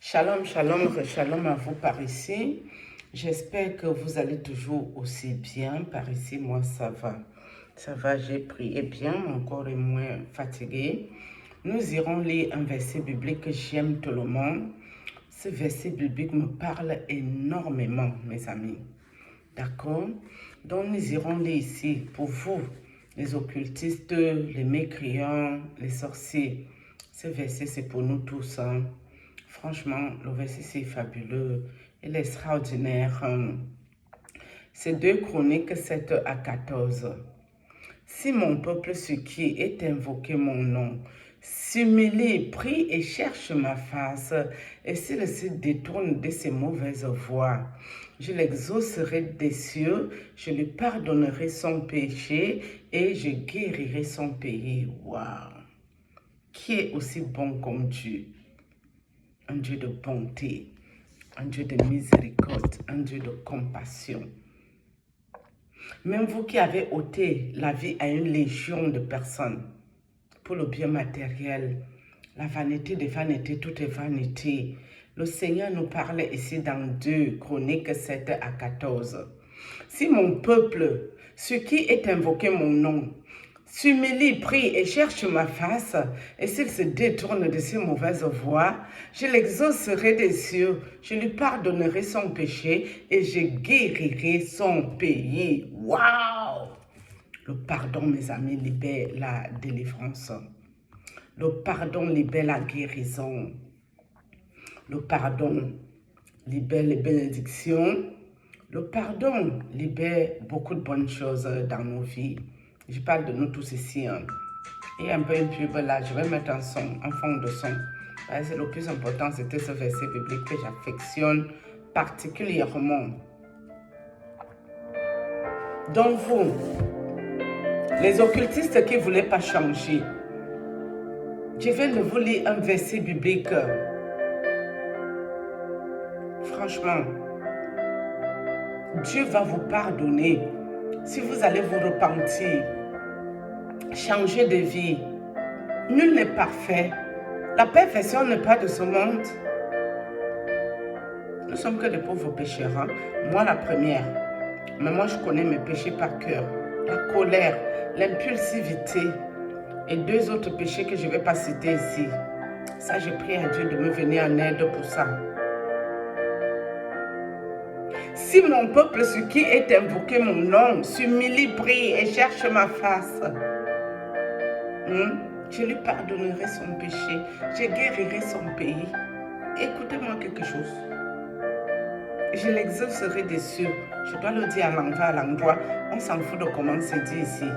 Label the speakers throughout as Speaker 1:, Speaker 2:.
Speaker 1: Shalom, shalom, shalom à vous par ici. J'espère que vous allez toujours aussi bien. Par ici, moi, ça va. Ça va, j'ai prié bien, mon corps est moins fatigué. Nous irons lire un verset biblique que j'aime tout le monde. Ce verset biblique me parle énormément, mes amis. D'accord? Donc, nous irons lire ici pour vous, les occultistes, les mécréants, les sorciers. Ce verset, c'est pour nous tous, hein. Franchement, le verset, c'est fabuleux. Il est extraordinaire. C'est 2 Chroniques 7 à 14. Si mon peuple, ce qui est invoqué mon nom, s'humilie, prie et cherche ma face, et s'il se détourne de ses mauvaises voies, je l'exaucerai des cieux, je lui pardonnerai son péché et je guérirai son pays. Waouh! Qui est aussi bon comme Dieu? Un Dieu de bonté, un Dieu de miséricorde, un Dieu de compassion. Même vous qui avez ôté la vie à une légion de personnes pour le bien matériel, la vanité des vanités, tout est vanité. Le Seigneur nous parle ici dans 2 Chroniques 7 à 14. Si mon peuple, ce qui est invoqué mon nom, s'humilie, prie et cherche ma face, et s'il se détourne de ses mauvaises voies, je l'exaucerai des cieux, je lui pardonnerai son péché et je guérirai son pays. Waouh! Le pardon, mes amis, libère la délivrance. Le pardon libère la guérison. Le pardon libère les bénédictions. Le pardon libère beaucoup de bonnes choses dans nos vies. Je parle de nous tous ici. Hein. Et un peu une pub là, je vais mettre un son, en fond de son. C'est le plus important, c'était ce verset biblique que j'affectionne particulièrement. Donc vous, les occultistes qui ne voulaient pas changer, je vais vous lire un verset biblique. Franchement, Dieu va vous pardonner si vous allez vous repentir, changer de vie. Nul n'est parfait. La perfection n'est pas de ce monde. Nous sommes que des pauvres pécheurs. Hein? Moi, la première. Mais moi, je connais mes péchés par cœur. La colère, l'impulsivité et 2 autres péchés que je ne vais pas citer ici. Ça, je prie à Dieu de me venir en aide pour ça. Si mon peuple, ce qui est invoqué mon nom, s'humilie, prie et cherche ma face, je lui pardonnerai son péché, je guérirai son pays. Écoutez-moi quelque chose. Je l'exaucerai des cieux. Je dois le dire à l'endroit, à l'endroit. On s'en fout de comment c'est dit ici.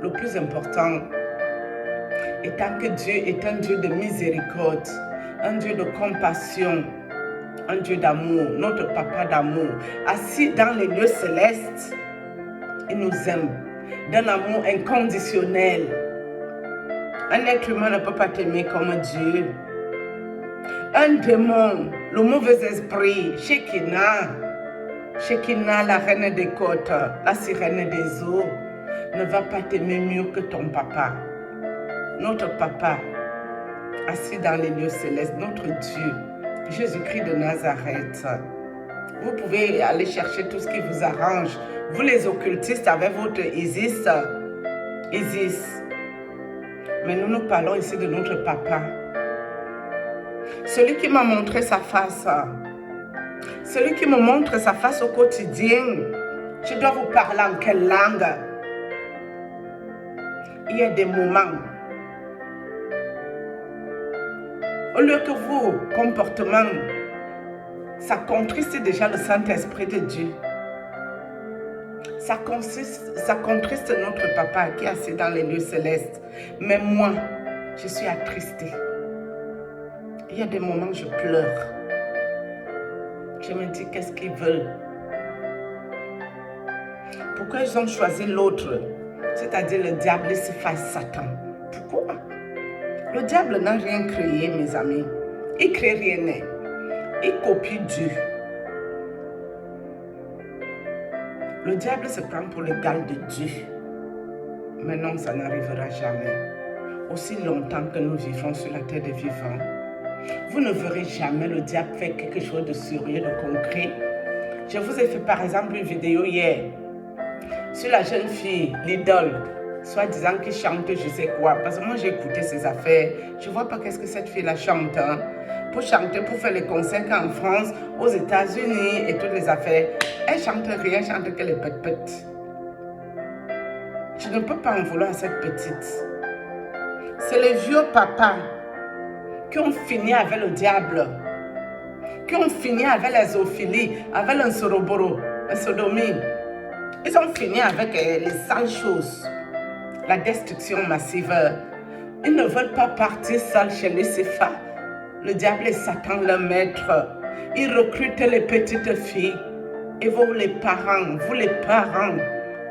Speaker 1: Le plus important, étant que Dieu est un Dieu de miséricorde, un Dieu de compassion, un Dieu d'amour, notre papa d'amour, assis dans les lieux célestes, il nous aime d'un amour inconditionnel. Un être humain ne peut pas t'aimer comme Dieu. Un démon, le mauvais esprit, Shekinah, la reine des côtes, la sirène des eaux, ne va pas t'aimer mieux que ton papa. Notre papa, assis dans les lieux célestes, notre Dieu, Jésus-Christ de Nazareth. Vous pouvez aller chercher tout ce qui vous arrange. Vous les occultistes avec votre Isis. Mais nous parlons ici de notre papa. Celui qui m'a montré sa face. Celui qui me montre sa face au quotidien. Je dois vous parler en quelle langue? Il y a des moments. Au lieu que vos comportements, ça contriste déjà le Saint-Esprit de Dieu. Ça contriste notre papa qui est assis dans les lieux célestes. Mais moi, je suis attristée. Il y a des moments où je pleure. Je me dis, qu'est-ce qu'ils veulent? Pourquoi ils ont choisi l'autre? C'est-à-dire le diable se fasse Satan. Pourquoi? Le diable n'a rien créé, mes amis. Il ne crée rien. Il copie Dieu. Le diable se prend pour l'égal de Dieu. Mais non, ça n'arrivera jamais. Aussi longtemps que nous vivons sur la terre des vivants. vous ne verrez jamais le diable faire quelque chose de sérieux, de concret. Je vous ai fait par exemple une vidéo hier sur la jeune fille, l'idole, soi-disant qui chante je sais quoi. Parce que moi j'ai écouté ses affaires. Je ne vois pas qu'est-ce que cette fille-là chante. Hein. Pour chanter, pour faire les concerts en France, aux États-Unis et toutes les affaires. Elle chante rien, elle chante que les pète-pètes. Je ne peux pas en vouloir à cette petite. C'est les vieux papas qui ont fini avec le diable, qui ont fini avec la zoophilie, avec un soroboro, un sodomie. Ils ont fini avec les sales choses, la destruction massive. Ils ne veulent pas partir seuls chez Lucifer. Le diable est Satan, leur maître. Ils recrutent les petites filles. Et vous les parents,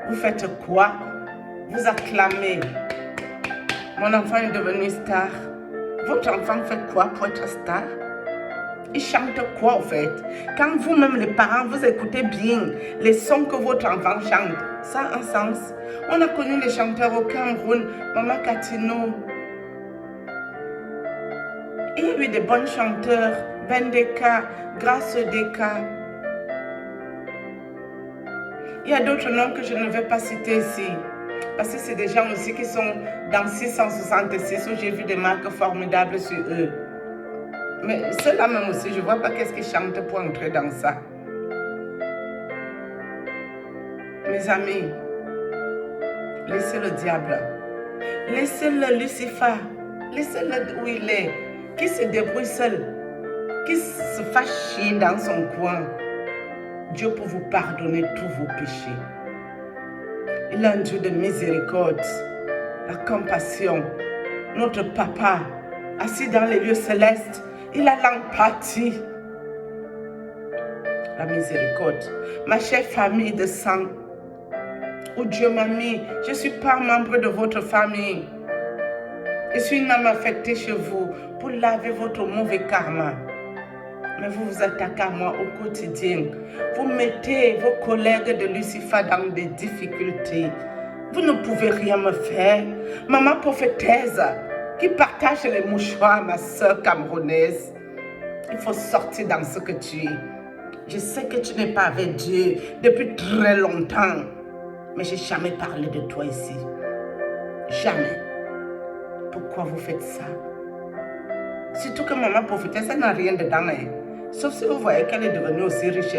Speaker 1: vous faites quoi? Vous acclamez. Mon enfant est devenu star. Votre enfant fait quoi pour être star? Il chante quoi au fait? Quand vous-même les parents, vous écoutez bien les sons que votre enfant chante, ça a un sens. On a connu les chanteurs au Cameroun, Maman Katino. Il y a eu des bons chanteurs, Ben Deka, Grâce Deka. Il y a d'autres noms que je ne vais pas citer ici. Parce que c'est des gens aussi qui sont dans 666 où j'ai vu des marques formidables sur eux. Mais ceux-là même aussi, je ne vois pas qu'est-ce qu'ils chantent pour entrer dans ça. Mes amis, laissez le diable. Laissez-le Lucifer. Laissez-le où il est. Qui se débrouille seul. Qui se fasse chier dans son coin. Dieu peut vous pardonner tous vos péchés. Il est un Dieu de miséricorde, la compassion. Notre papa, assis dans les lieux célestes, il a l'empathie, la miséricorde. Ma chère famille de sang, où Dieu m'a mis, je ne suis pas membre de votre famille. Je suis une âme affectée chez vous pour laver votre mauvais karma. Mais vous vous attaquez à moi au quotidien. Vous mettez vos collègues de Lucifer dans des difficultés. Vous ne pouvez rien me faire. Maman prophétesse qui partage les mouchoirs à ma soeur camerounaise. Il faut sortir dans ce que tu es. Je sais que tu n'es pas avec Dieu depuis très longtemps. Mais je n'ai jamais parlé de toi ici. Jamais. Pourquoi vous faites ça? Surtout que maman prophétesse, elle n'a rien dedans. Hein. Sauf si vous voyez qu'elle est devenue aussi riche.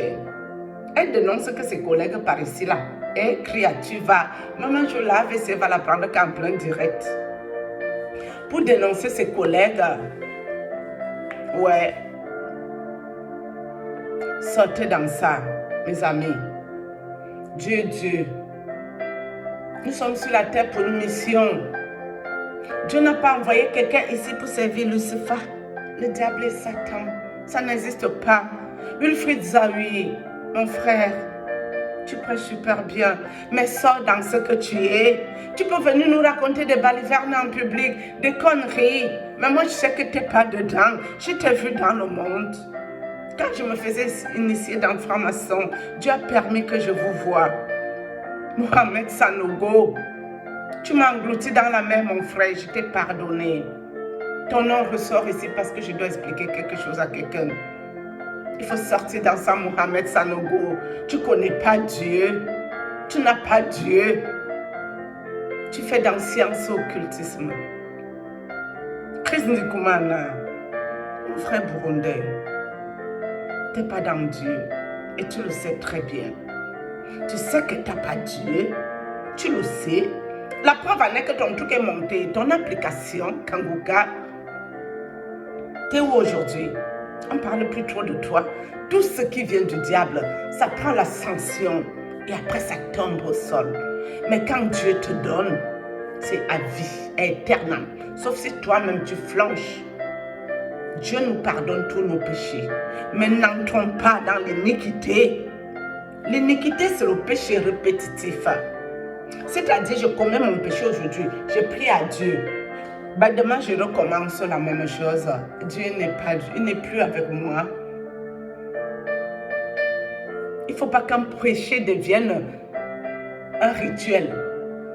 Speaker 1: Elle dénonce que ses collègues par ici là. Et créature va. Maman, je lave et va la prendre qu'en plein direct. Pour dénoncer ses collègues. Ouais. Sortez dans ça, mes amis. Dieu. Nous sommes sur la terre pour une mission. Dieu n'a pas envoyé quelqu'un ici pour servir Lucifer. Le diable est Satan. Ça n'existe pas. Wilfried Zawi, mon frère, tu prêches super bien, mais sors dans ce que tu es. Tu peux venir nous raconter des balivernes en public, des conneries. Mais moi, je sais que tu n'es pas dedans. Je t'ai vu dans le monde. Quand je me faisais initier dans le franc-maçon, Dieu a permis que je vous voie. Mohamed Sanogo, tu m'as englouti dans la mer, mon frère, je t'ai pardonné. Ton nom ressort ici parce que je dois expliquer quelque chose à quelqu'un. Il faut sortir dans ça, Mohamed Sanogo. Tu ne connais pas Dieu. Tu n'as pas Dieu. Tu fais dans science occultisme. Chris Ndikumana, mon frère burundais, tu n'es pas dans Dieu. Et tu le sais très bien. Tu sais que tu n'as pas Dieu. Tu le sais. La preuve en est que ton truc est monté. Ton application, Kanguka, t'es où aujourd'hui? On ne parle plus trop de toi. Tout ce qui vient du diable, ça prend l'ascension et après ça tombe au sol. Mais quand Dieu te donne, c'est à vie, éternel. Sauf si toi-même tu flanches. Dieu nous pardonne tous nos péchés. Mais n'entrons pas dans l'iniquité. L'iniquité, c'est le péché répétitif. C'est-à-dire, je commets mon péché aujourd'hui, je prie à Dieu. Bah, demain, je recommence la même chose. Dieu n'est plus avec moi. Il ne faut pas qu'un péché devienne un rituel.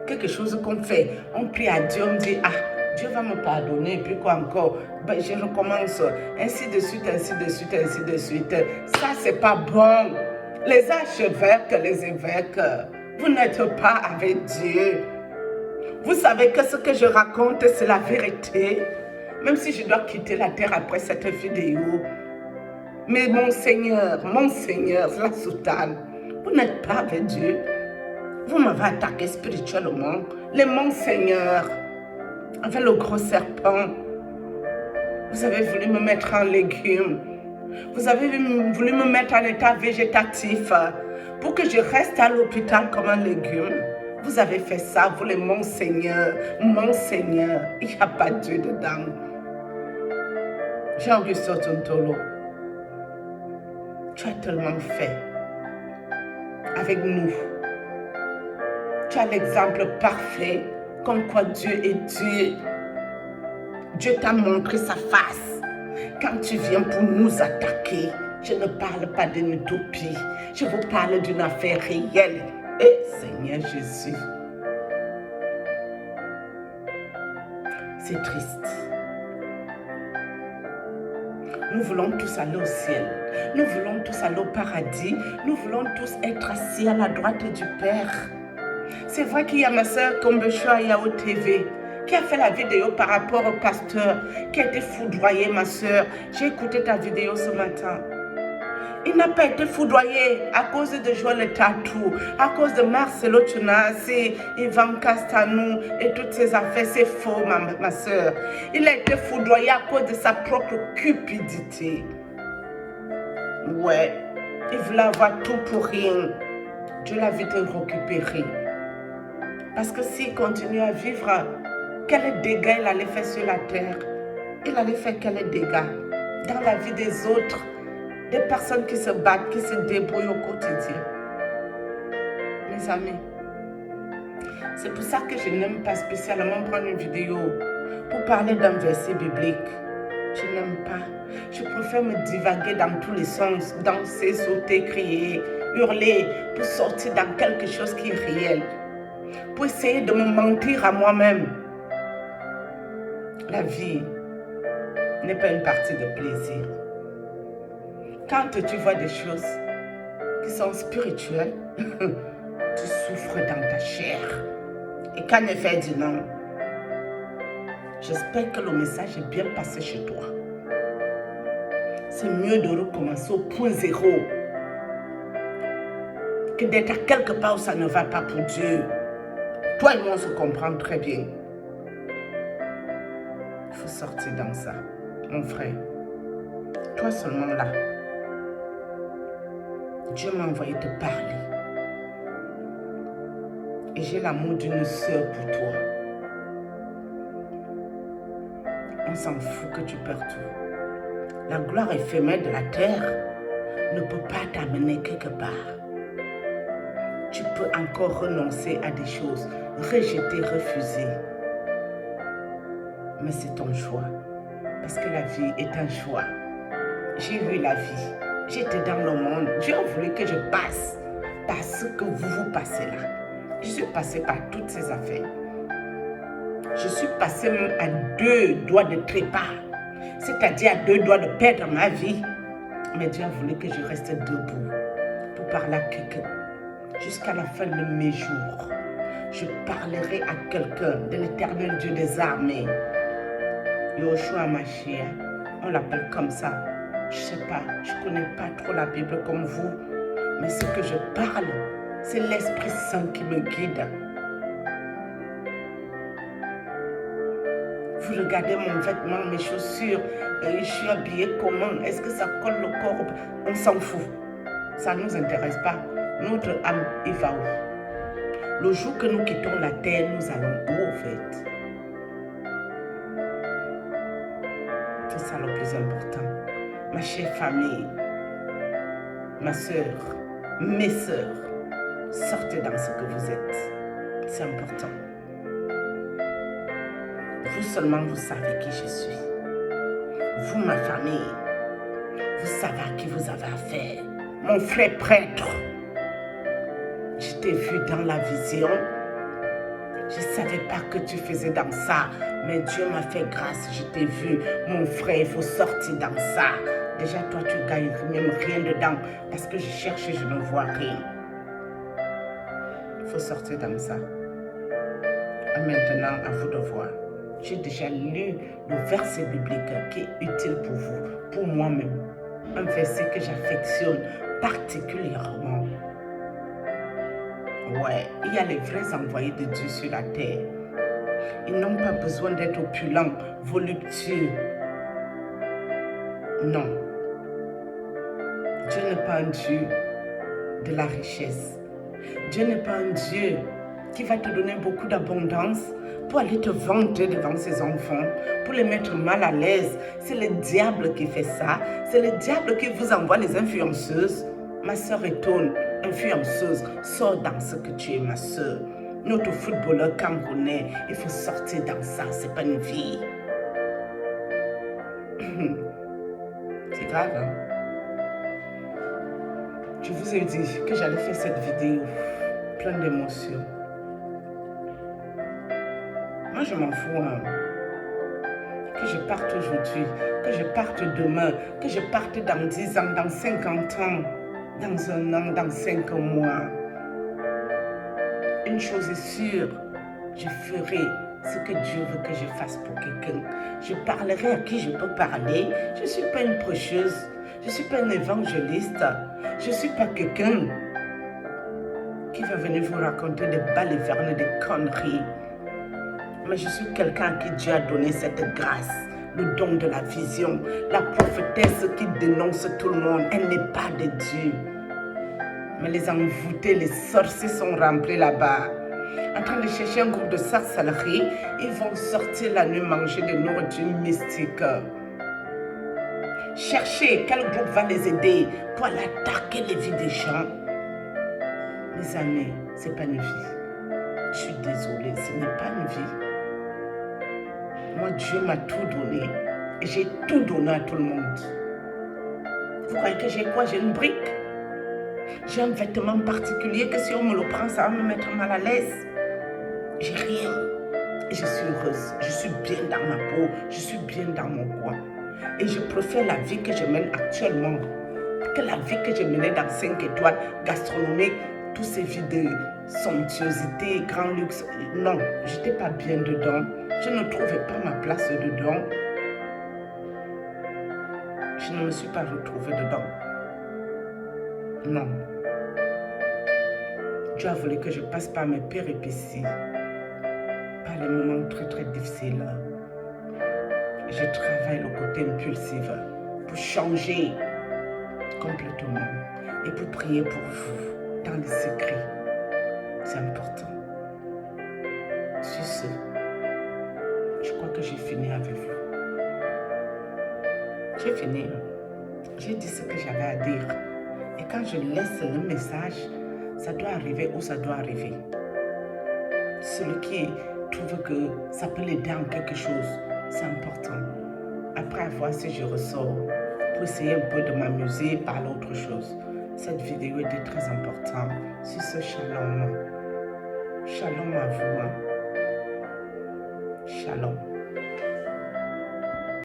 Speaker 1: Quelque chose qu'on fait. On prie à Dieu, on dit, ah, Dieu va me pardonner, puis quoi encore? Ben, je recommence, ainsi de suite, ainsi de suite, ainsi de suite. Ça, c'est pas bon. Les archevêques, les évêques, vous n'êtes pas avec Dieu. Vous savez que ce que je raconte, c'est la vérité. Même si je dois quitter la terre après cette vidéo. Mais mon Seigneur, la soutane, vous n'êtes pas avec Dieu. Vous m'avez attaqué spirituellement. Les Monseigneur, avec le gros serpent. Vous avez voulu me mettre en légumes. Vous avez voulu me mettre en état végétatif pour que je reste à l'hôpital comme un légume. Vous avez fait ça, vous les Monseigneur. Monseigneur, il n'y a pas de Dieu dedans. Jean-Auguste Tontolo, tu as tellement fait avec nous. Tu as l'exemple parfait, comme quoi Dieu est Dieu. Dieu t'a montré sa face. Quand tu viens pour nous attaquer, je ne parle pas d'une utopie. Je vous parle d'une affaire réelle. Et Seigneur Jésus, c'est triste. Nous voulons tous aller au ciel. Nous voulons tous aller au paradis. Nous voulons tous être assis à la droite du Père. C'est vrai qu'il y a ma soeur Kombeshua Yao TV qui a fait la vidéo par rapport au pasteur qui a été foudroyé, ma soeur. J'ai écouté ta vidéo ce matin. Il n'a pas été foudroyé à cause de Joël Tatou, à cause de Marcelo Tunasi, Ivan Castanou et toutes ces affaires. C'est faux, ma soeur. Il a été foudroyé à cause de sa propre cupidité. Ouais, il voulait avoir tout pour rien. Dieu l'a vite récupéré. Parce que s'il continue à vivre, quels dégâts il allait faire sur la terre? Il allait faire quels dégâts dans la vie des autres? Des personnes qui se battent, qui se débrouillent au quotidien. Mes amis, c'est pour ça que je n'aime pas spécialement prendre une vidéo pour parler d'un verset biblique. Je n'aime pas. Je préfère me divaguer dans tous les sens, danser, sauter, crier, hurler, pour sortir dans quelque chose qui est réel. Pour essayer de me mentir à moi-même. La vie n'est pas une partie de plaisir. Quand tu vois des choses qui sont spirituelles, tu souffres dans ta chair. Et quand Néfer dit non, j'espère que le message est bien passé chez toi. C'est mieux de recommencer au point zéro que d'être à quelque part où ça ne va pas pour Dieu. Toi et moi, on se comprend très bien. Il faut sortir dans ça, mon frère. Toi seulement là. Dieu m'a envoyé te parler. Et j'ai l'amour d'une sœur pour toi. On s'en fout que tu perds tout. La gloire éphémère de la terre ne peut pas t'amener quelque part. Tu peux encore renoncer à des choses, rejeter, refuser. Mais c'est ton choix. Parce que la vie est un choix. J'ai vu la vie. J'étais dans le monde. Dieu a voulu que je passe par ce que vous passez là. Je suis passée par toutes ces affaires. Je suis passée même à 2 doigts de trépas. C'est-à-dire à 2 doigts de perdre ma vie. Mais Dieu a voulu que je reste debout pour parler à quelqu'un. Jusqu'à la fin de mes jours, je parlerai à quelqu'un de l'Éternel Dieu des armées. Yoshua Mashiach, on l'appelle comme ça. Je ne sais pas, je ne connais pas trop la Bible comme vous, mais ce que je parle, c'est l'Esprit Saint qui me guide. Vous regardez mon vêtement, mes chaussures, je suis habillée comment? Est-ce que ça colle le corps? On s'en fout. Ça ne nous intéresse pas. Notre âme, il va où? Le jour que nous quittons la terre, nous allons où en fait? C'est ça le plus important. Ma chère famille, ma soeur, mes soeurs, sortez dans ce que vous êtes. C'est important. Vous seulement, vous savez qui je suis. Vous, ma famille, vous savez à qui vous avez affaire. Mon frère prêtre, je t'ai vu dans la vision. Je ne savais pas que tu faisais dans ça. Mais Dieu m'a fait grâce, je t'ai vu. Mon frère, il faut sortir dans ça. Déjà, toi, tu gagnes même rien dedans. Parce que je cherche et je ne vois rien. Il faut sortir dans ça. Et maintenant, à vous de voir. J'ai déjà lu le verset biblique qui est utile pour vous, pour moi-même. Un verset que j'affectionne particulièrement. Ouais, il y a les vrais envoyés de Dieu sur la terre. Ils n'ont pas besoin d'être opulents, voluptueux. Non. Dieu n'est pas un Dieu de la richesse. Dieu n'est pas un Dieu qui va te donner beaucoup d'abondance pour aller te vanter devant ses enfants, pour les mettre mal à l'aise. C'est le diable qui fait ça. C'est le diable qui vous envoie les influenceuses. Ma soeur étonne, influenceuse, sors dans ce que tu es, ma soeur. Notre footballeur camerounais, il faut sortir dans ça, c'est pas une vie. C'est grave, hein? Je vous ai dit que j'allais faire cette vidéo pleine d'émotions. Moi, je m'en fous, hein. Que je parte aujourd'hui, que je parte demain, que je parte dans 10 ans, dans 50 ans, dans un an, dans 5 mois. Une chose est sûre, je ferai ce que Dieu veut que je fasse pour quelqu'un. Je parlerai à qui je peux parler. Je ne suis pas une prêcheuse. Je ne suis pas un évangéliste. Je ne suis pas quelqu'un qui va venir vous raconter des balivernes, des conneries. Mais je suis quelqu'un à qui Dieu a donné cette grâce, le don de la vision. La prophétesse qui dénonce tout le monde, elle n'est pas de Dieu. Mais les envoûtés, les sorciers sont remplis là-bas. En train de chercher un groupe de sorcellerie, ils vont sortir la nuit manger des nourritures mystiques. Chercher quel groupe va les aider pour aller attaquer les vies des gens. Mes amis, ce n'est pas une vie. Je suis désolée, ce n'est pas une vie. Moi, Dieu m'a tout donné. Et j'ai tout donné à tout le monde. Vous croyez que j'ai quoi? J'ai une brique? J'ai un vêtement particulier que si on me le prend, ça va me mettre mal à l'aise. J'ai rien. Et je suis heureuse. Je suis bien dans ma peau. Je suis bien dans mon coin. Et je préfère la vie que je mène actuellement que la vie que je menais dans 5 étoiles, gastronomique, toutes ces vies de somptuosité, grand luxe. Non, je n'étais pas bien dedans. Je ne trouvais pas ma place dedans. Je ne me suis pas retrouvée dedans. Non. Dieu a voulu que je passe par mes péripéties, par les moments très très difficiles. Je travaille le côté impulsif pour changer complètement et pour prier pour vous dans les secrets. C'est important. Sur ce, je crois que j'ai fini avec vous. J'ai fini. J'ai dit ce que j'avais à dire. Et quand je laisse le message, ça doit arriver où ça doit arriver. Celui qui trouve que ça peut l'aider en quelque chose, c'est important. Après avoir si je ressors pour essayer un peu de m'amuser par l'autre chose. Cette vidéo était très importante. Sur ce, shalom. Shalom à vous. Shalom.